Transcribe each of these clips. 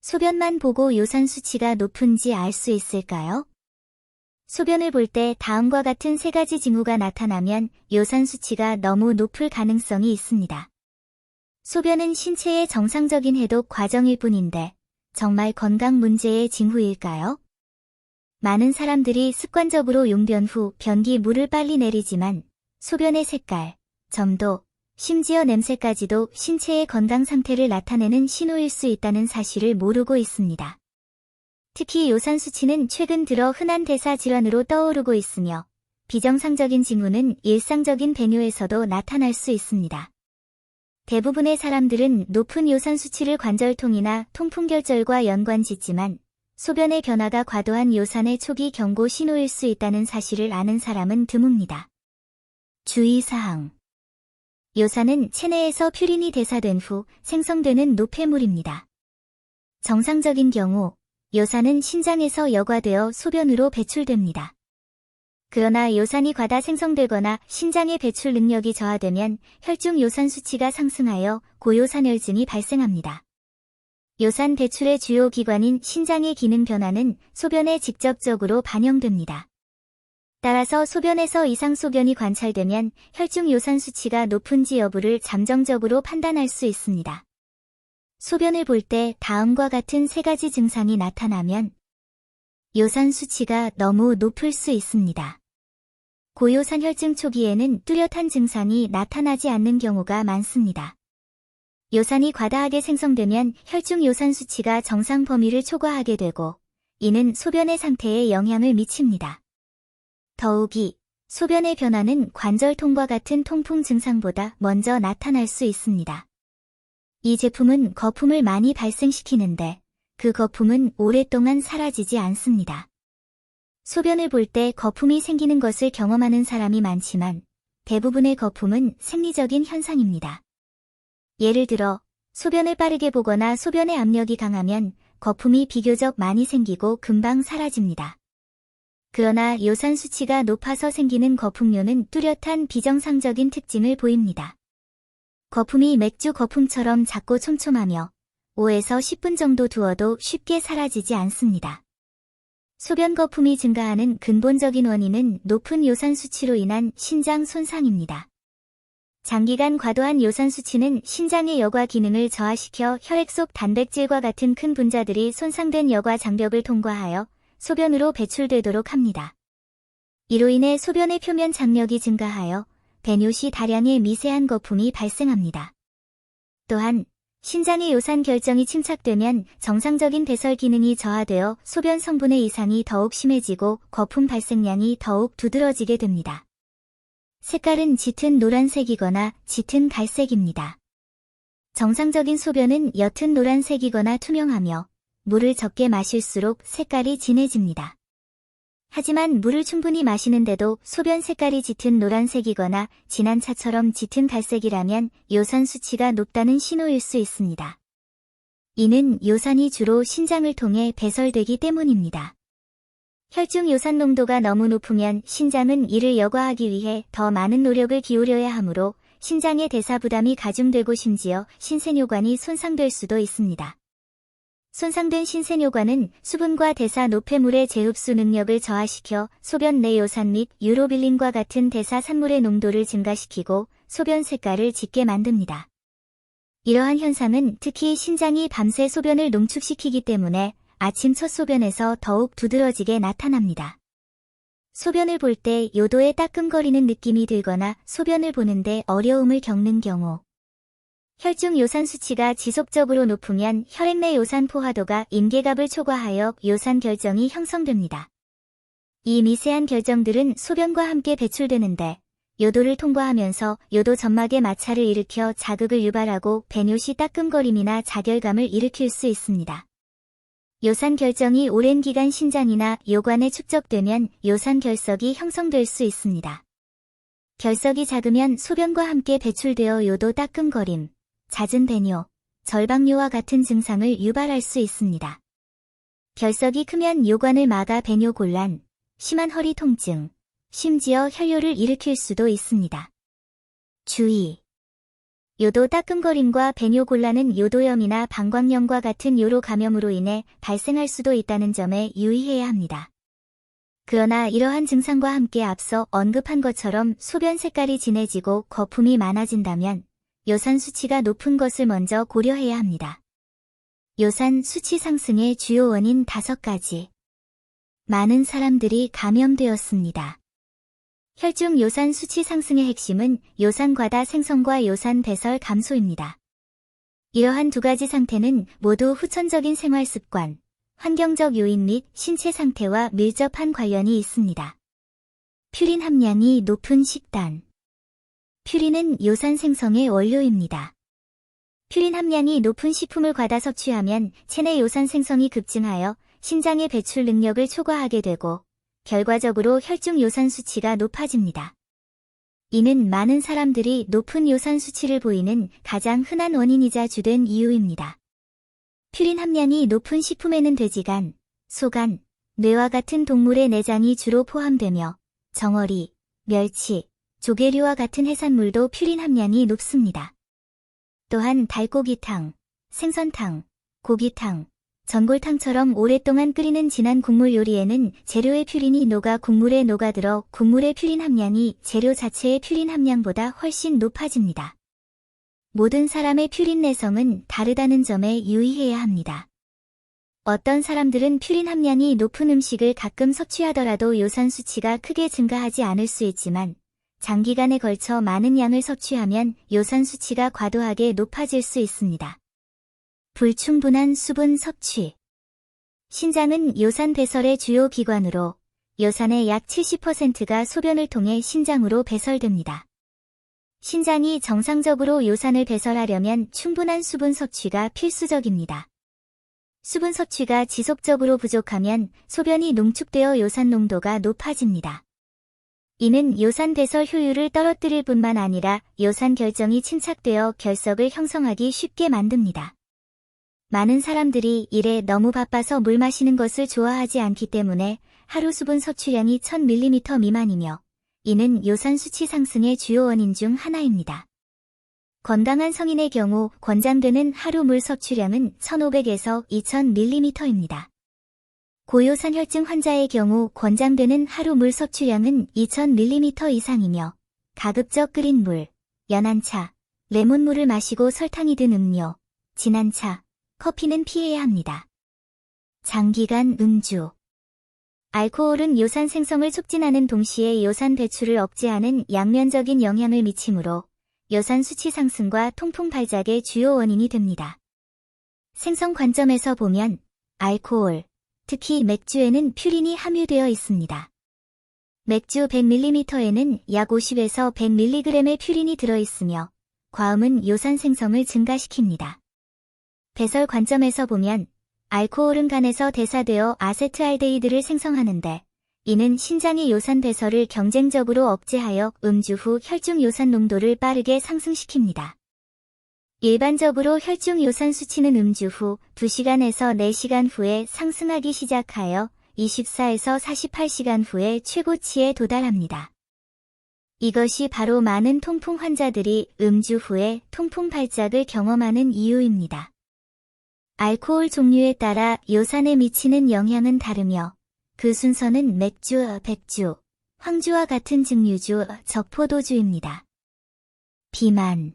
소변만 보고 요산 수치가 높은지 알 수 있을까요? 소변을 볼 때 다음과 같은 세 가지 징후가 나타나면 요산 수치가 너무 높을 가능성이 있습니다. 소변은 신체의 정상적인 해독 과정일 뿐인데 정말 건강 문제의 징후일까요? 많은 사람들이 습관적으로 용변 후 변기 물을 빨리 내리지만 소변의 색깔, 점도, 심지어 냄새까지도 신체의 건강 상태를 나타내는 신호일 수 있다는 사실을 모르고 있습니다. 특히 요산 수치는 최근 들어 흔한 대사 질환으로 떠오르고 있으며 비정상적인 징후는 일상적인 배뇨에서도 나타날 수 있습니다. 대부분의 사람들은 높은 요산 수치를 관절통이나 통풍결절과 연관짓지만 소변의 변화가 과도한 요산의 초기 경고 신호일 수 있다는 사실을 아는 사람은 드뭅니다. 주의사항. 요산은 체내에서 퓨린이 대사된 후 생성되는 노폐물입니다. 정상적인 경우 요산은 신장에서 여과되어 소변으로 배출됩니다. 그러나 요산이 과다 생성되거나 신장의 배출 능력이 저하되면 혈중 요산 수치가 상승하여 고요산혈증이 발생합니다. 요산 배출의 주요 기관인 신장의 기능 변화는 소변에 직접적으로 반영됩니다. 따라서 소변에서 이상 소변이 관찰되면 혈중 요산 수치가 높은지 여부를 잠정적으로 판단할 수 있습니다. 소변을 볼 때 다음과 같은 세 가지 증상이 나타나면 요산 수치가 너무 높을 수 있습니다. 고요산혈증 초기에는 뚜렷한 증상이 나타나지 않는 경우가 많습니다. 요산이 과다하게 생성되면 혈중 요산 수치가 정상 범위를 초과하게 되고 이는 소변의 상태에 영향을 미칩니다. 더욱이 소변의 변화는 관절통과 같은 통풍 증상보다 먼저 나타날 수 있습니다. 이 제품은 거품을 많이 발생시키는데 그 거품은 오랫동안 사라지지 않습니다. 소변을 볼 때 거품이 생기는 것을 경험하는 사람이 많지만 대부분의 거품은 생리적인 현상입니다. 예를 들어 소변을 빠르게 보거나 소변의 압력이 강하면 거품이 비교적 많이 생기고 금방 사라집니다. 그러나 요산 수치가 높아서 생기는 거품류는 뚜렷한 비정상적인 특징을 보입니다. 거품이 맥주 거품처럼 작고 촘촘하며 5에서 10분 정도 두어도 쉽게 사라지지 않습니다. 소변 거품이 증가하는 근본적인 원인은 높은 요산 수치로 인한 신장 손상입니다. 장기간 과도한 요산 수치는 신장의 여과 기능을 저하시켜 혈액 속 단백질과 같은 큰 분자들이 손상된 여과 장벽을 통과하여 소변으로 배출되도록 합니다. 이로 인해 소변의 표면 장력이 증가하여 배뇨 시 다량의 미세한 거품이 발생합니다. 또한 신장의 요산 결정이 침착되면 정상적인 배설 기능이 저하되어 소변 성분의 이상이 더욱 심해지고 거품 발생량이 더욱 두드러지게 됩니다. 색깔은 짙은 노란색이거나 짙은 갈색입니다. 정상적인 소변은 옅은 노란색이거나 투명하며 물을 적게 마실수록 색깔이 진해집니다. 하지만 물을 충분히 마시는데도 소변 색깔이 짙은 노란색이거나 진한 차처럼 짙은 갈색이라면 요산 수치가 높다는 신호일 수 있습니다. 이는 요산이 주로 신장을 통해 배설되기 때문입니다. 혈중 요산 농도가 너무 높으면 신장은 이를 여과하기 위해 더 많은 노력을 기울여야 하므로 신장의 대사 부담이 가중되고 심지어 신세뇨관이 손상될 수도 있습니다. 손상된 신세뇨관은 수분과 대사 노폐물의 재흡수 능력을 저하시켜 소변 내 요산 및 유로빌린과 같은 대사 산물의 농도를 증가시키고 소변 색깔을 짙게 만듭니다. 이러한 현상은 특히 신장이 밤새 소변을 농축시키기 때문에 아침 첫 소변에서 더욱 두드러지게 나타납니다. 소변을 볼 때 요도에 따끔거리는 느낌이 들거나 소변을 보는데 어려움을 겪는 경우, 혈중 요산 수치가 지속적으로 높으면 혈액 내 요산 포화도가 임계갑을 초과하여 요산 결정이 형성됩니다. 이 미세한 결정들은 소변과 함께 배출되는데 요도를 통과하면서 요도 점막에 마찰을 일으켜 자극을 유발하고 배뇨 시 따끔거림이나 자결감을 일으킬 수 있습니다. 요산 결정이 오랜 기간 신장이나 요관에 축적되면 요산 결석이 형성될 수 있습니다. 결석이 작으면 소변과 함께 배출되어 요도 따끔거림, 잦은 배뇨, 절박뇨와 같은 증상을 유발할 수 있습니다. 결석이 크면 요관을 막아 배뇨 곤란, 심한 허리 통증, 심지어 혈뇨를 일으킬 수도 있습니다. 주의! 요도 따끔거림과 배뇨곤란은 요도염이나 방광염과 같은 요로 감염으로 인해 발생할 수도 있다는 점에 유의해야 합니다. 그러나 이러한 증상과 함께 앞서 언급한 것처럼 소변 색깔이 진해지고 거품이 많아진다면 요산 수치가 높은 것을 먼저 고려해야 합니다. 요산 수치 상승의 주요 원인 5가지. 많은 사람들이 감염되었습니다. 혈중 요산 수치 상승의 핵심은 요산 과다 생성과 요산 배설 감소입니다. 이러한 2가지 상태는 모두 후천적인 생활 습관, 환경적 요인 및 신체 상태와 밀접한 관련이 있습니다. 퓨린 함량이 높은 식단. 퓨린은 요산 생성의 원료입니다. 퓨린 함량이 높은 식품을 과다 섭취하면 체내 요산 생성이 급증하여 신장의 배출 능력을 초과하게 되고 결과적으로 혈중 요산 수치가 높아집니다. 이는 많은 사람들이 높은 요산 수치를 보이는 가장 흔한 원인이자 주된 이유입니다. 퓨린 함량이 높은 식품에는 돼지간, 소간, 뇌와 같은 동물의 내장이 주로 포함되며 정어리, 멸치, 조개류와 같은 해산물도 퓨린 함량이 높습니다. 또한 달고기탕, 생선탕, 고기탕, 전골탕처럼 오랫동안 끓이는 진한 국물 요리에는 재료의 퓨린이 녹아 국물에 녹아들어 국물의 퓨린 함량이 재료 자체의 퓨린 함량보다 훨씬 높아집니다. 모든 사람의 퓨린 내성은 다르다는 점에 유의해야 합니다. 어떤 사람들은 퓨린 함량이 높은 음식을 가끔 섭취하더라도 요산 수치가 크게 증가하지 않을 수 있지만 장기간에 걸쳐 많은 양을 섭취하면 요산 수치가 과도하게 높아질 수 있습니다. 불충분한 수분 섭취. 신장은 요산 배설의 주요 기관으로 요산의 약 70%가 소변을 통해 신장으로 배설됩니다. 신장이 정상적으로 요산을 배설하려면 충분한 수분 섭취가 필수적입니다. 수분 섭취가 지속적으로 부족하면 소변이 농축되어 요산 농도가 높아집니다. 이는 요산 배설 효율을 떨어뜨릴 뿐만 아니라 요산 결정이 침착되어 결석을 형성하기 쉽게 만듭니다. 많은 사람들이 일에 너무 바빠서 물 마시는 것을 좋아하지 않기 때문에 하루 수분 섭취량이 1000ml 미만이며 이는 요산 수치 상승의 주요 원인 중 하나입니다. 건강한 성인의 경우 권장되는 하루 물 섭취량은 1500에서 2000ml입니다. 고요산 혈증 환자의 경우 권장되는 하루 물 섭취량은 2000ml 이상이며 가급적 끓인 물, 연한 차, 레몬물을 마시고 설탕이 든 음료, 진한 차, 커피는 피해야 합니다. 장기간 음주. 알코올은 요산 생성을 촉진하는 동시에 요산 배출을 억제하는 양면적인 영향을 미치므로 요산 수치 상승과 통풍 발작의 주요 원인이 됩니다. 생성 관점에서 보면 알코올, 특히 맥주에는 퓨린이 함유되어 있습니다. 맥주 100ml에는 약 50에서 100mg의 퓨린이 들어있으며 과음은 요산 생성을 증가시킵니다. 배설 관점에서 보면 알코올은 간에서 대사되어 아세트알데히드를 생성하는데 이는 신장의 요산 배설을 경쟁적으로 억제하여 음주 후 혈중 요산 농도를 빠르게 상승시킵니다. 일반적으로 혈중 요산 수치는 음주 후 2시간에서 4시간 후에 상승하기 시작하여 24에서 48시간 후에 최고치에 도달합니다. 이것이 바로 많은 통풍 환자들이 음주 후에 통풍 발작을 경험하는 이유입니다. 알코올 종류에 따라 요산에 미치는 영향은 다르며 그 순서는 맥주, 백주, 황주와 같은 증류주, 적포도주입니다. 비만.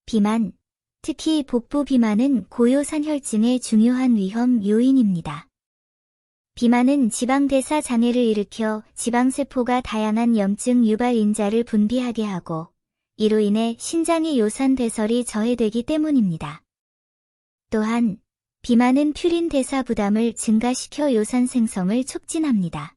비만, 특히 복부 비만은 고요산 혈증의 중요한 위험 요인입니다. 비만은 지방대사 장애를 일으켜 지방세포가 다양한 염증 유발 인자를 분비하게 하고 이로 인해 신장의 요산 배설이 저해되기 때문입니다. 또한 비만은 퓨린 대사 부담을 증가시켜 요산 생성을 촉진합니다.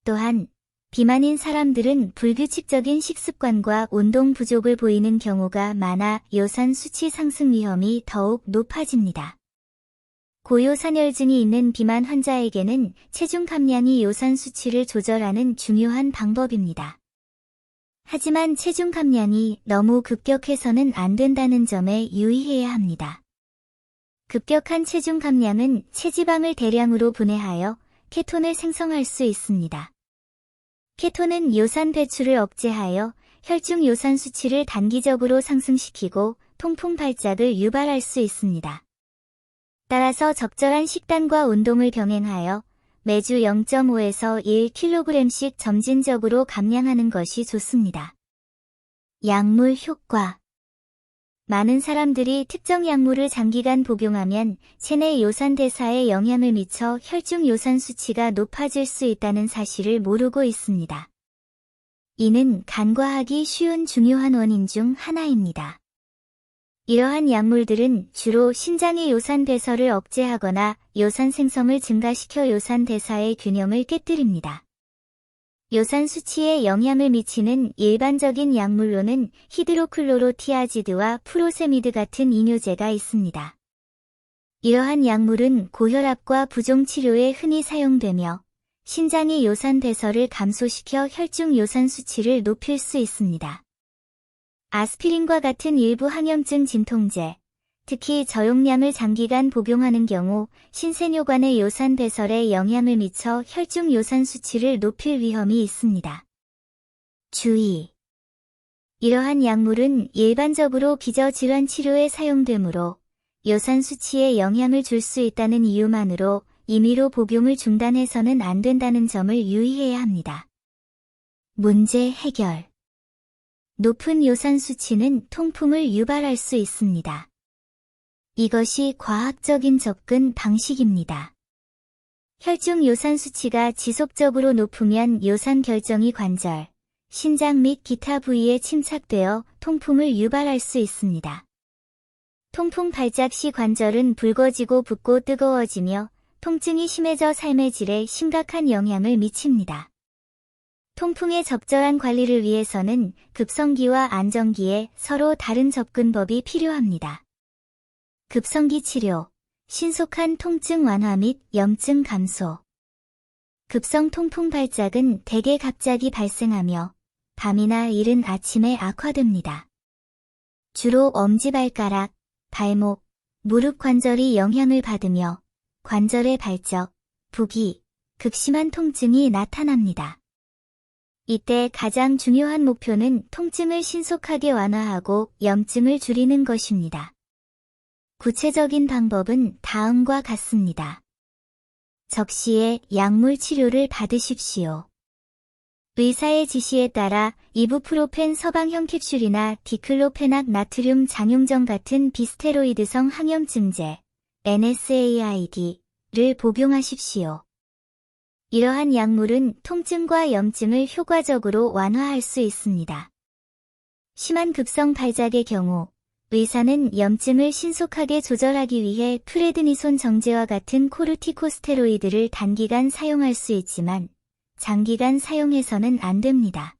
또한 비만인 사람들은 불규칙적인 식습관과 운동 부족을 보이는 경우가 많아 요산 수치 상승 위험이 더욱 높아집니다. 고요산혈증이 있는 비만 환자에게는 체중 감량이 요산 수치를 조절하는 중요한 방법입니다. 하지만 체중 감량이 너무 급격해서는 안 된다는 점에 유의해야 합니다. 급격한 체중 감량은 체지방을 대량으로 분해하여 케톤을 생성할 수 있습니다. 케톤은 요산 배출을 억제하여 혈중 요산 수치를 단기적으로 상승시키고 통풍 발작을 유발할 수 있습니다. 따라서 적절한 식단과 운동을 병행하여 매주 0.5에서 1kg씩 점진적으로 감량하는 것이 좋습니다. 약물 효과. 많은 사람들이 특정 약물을 장기간 복용하면 체내 요산 대사에 영향을 미쳐 혈중 요산 수치가 높아질 수 있다는 사실을 모르고 있습니다. 이는 간과하기 쉬운 중요한 원인 중 하나입니다. 이러한 약물들은 주로 신장의 요산 배설을 억제하거나 요산 생성을 증가시켜 요산 대사의 균형을 깨뜨립니다. 요산 수치에 영향을 미치는 일반적인 약물로는 히드로클로로티아지드와 프로세미드 같은 이뇨제가 있습니다. 이러한 약물은 고혈압과 부종 치료에 흔히 사용되며 신장의 요산 배설을 감소시켜 혈중 요산 수치를 높일 수 있습니다. 아스피린과 같은 일부 항염증 진통제, 특히 저용량을 장기간 복용하는 경우 신생뇨관의 요산 배설에 영향을 미쳐 혈중 요산 수치를 높일 위험이 있습니다. 주의! 이러한 약물은 일반적으로 기저질환 치료에 사용되므로 요산 수치에 영향을 줄 수 있다는 이유만으로 임의로 복용을 중단해서는 안 된다는 점을 유의해야 합니다. 문제 해결. 높은 요산 수치는 통풍을 유발할 수 있습니다. 이것이 과학적인 접근 방식입니다. 혈중 요산 수치가 지속적으로 높으면 요산 결정이 관절, 신장 및 기타 부위에 침착되어 통풍을 유발할 수 있습니다. 통풍 발작 시 관절은 붉어지고 붓고 뜨거워지며 통증이 심해져 삶의 질에 심각한 영향을 미칩니다. 통풍의 적절한 관리를 위해서는 급성기와 안정기에 서로 다른 접근법이 필요합니다. 급성기 치료, 신속한 통증 완화 및 염증 감소. 급성 통풍 발작은 대개 갑자기 발생하며 밤이나 이른 아침에 악화됩니다. 주로 엄지발가락, 발목, 무릎 관절이 영향을 받으며 관절의 발적, 부기, 극심한 통증이 나타납니다. 이때 가장 중요한 목표는 통증을 신속하게 완화하고 염증을 줄이는 것입니다. 구체적인 방법은 다음과 같습니다. 적시에 약물 치료를 받으십시오. 의사의 지시에 따라 이부프로펜 서방형 캡슐이나 디클로페낙 나트륨 장용정 같은 비스테로이드성 항염증제, NSAID를 복용하십시오. 이러한 약물은 통증과 염증을 효과적으로 완화할 수 있습니다. 심한 급성 발작의 경우 의사는 염증을 신속하게 조절하기 위해 프레드니손 정제와 같은 코르티코스테로이드를 단기간 사용할 수 있지만 장기간 사용해서는 안 됩니다.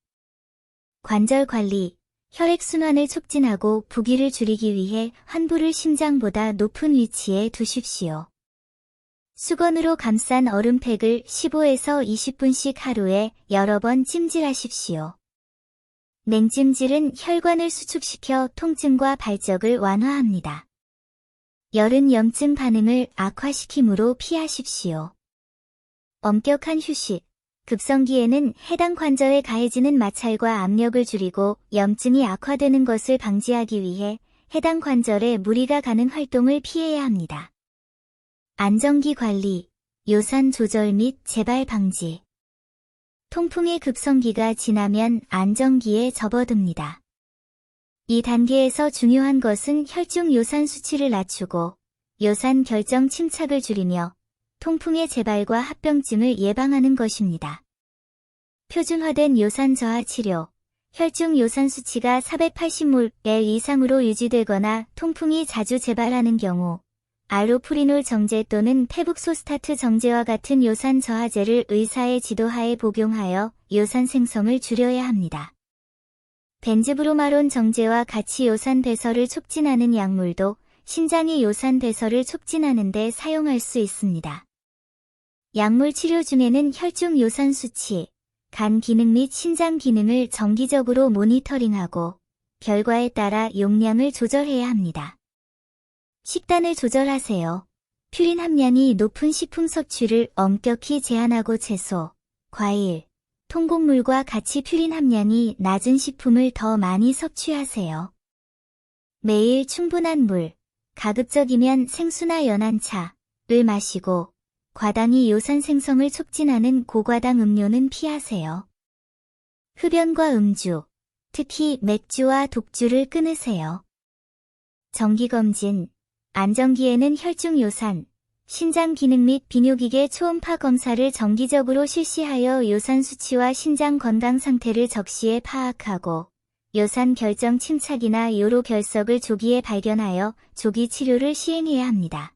관절 관리, 혈액순환을 촉진하고 부기를 줄이기 위해 환부를 심장보다 높은 위치에 두십시오. 수건으로 감싼 얼음팩을 15에서 20분씩 하루에 여러 번 찜질하십시오. 냉찜질은 혈관을 수축시켜 통증과 발적을 완화합니다. 열은 염증 반응을 악화시키므로 피하십시오. 엄격한 휴식, 급성기에는 해당 관절에 가해지는 마찰과 압력을 줄이고 염증이 악화되는 것을 방지하기 위해 해당 관절에 무리가 가는 활동을 피해야 합니다. 안정기 관리, 요산 조절 및 재발 방지. 통풍의 급성기가 지나면 안정기에 접어듭니다. 이 단계에서 중요한 것은 혈중 요산 수치를 낮추고 요산 결정 침착을 줄이며 통풍의 재발과 합병증을 예방하는 것입니다. 표준화된 요산 저하 치료, 혈중 요산 수치가 480mol 이상으로 유지되거나 통풍이 자주 재발하는 경우 알로프리놀 정제 또는 페북소스타트 정제와 같은 요산 저하제를 의사의 지도하에 복용하여 요산 생성을 줄여야 합니다. 벤즈브로마론 정제와 같이 요산 배설을 촉진하는 약물도 신장의 요산 배설을 촉진하는 데 사용할 수 있습니다. 약물 치료 중에는 혈중 요산 수치, 간 기능 및 신장 기능을 정기적으로 모니터링하고 결과에 따라 용량을 조절해야 합니다. 식단을 조절하세요. 퓨린 함량이 높은 식품 섭취를 엄격히 제한하고 채소, 과일, 통곡물과 같이 퓨린 함량이 낮은 식품을 더 많이 섭취하세요. 매일 충분한 물, 가급적이면 생수나 연한 차를 마시고 과당이 요산 생성을 촉진하는 고과당 음료는 피하세요. 흡연과 음주, 특히 맥주와 독주를 끊으세요. 정기검진, 안정기에는 혈중 요산, 신장 기능 및 비뇨기계 초음파 검사를 정기적으로 실시하여 요산 수치와 신장 건강 상태를 적시에 파악하고 요산 결정 침착이나 요로 결석을 조기에 발견하여 조기 치료를 시행해야 합니다.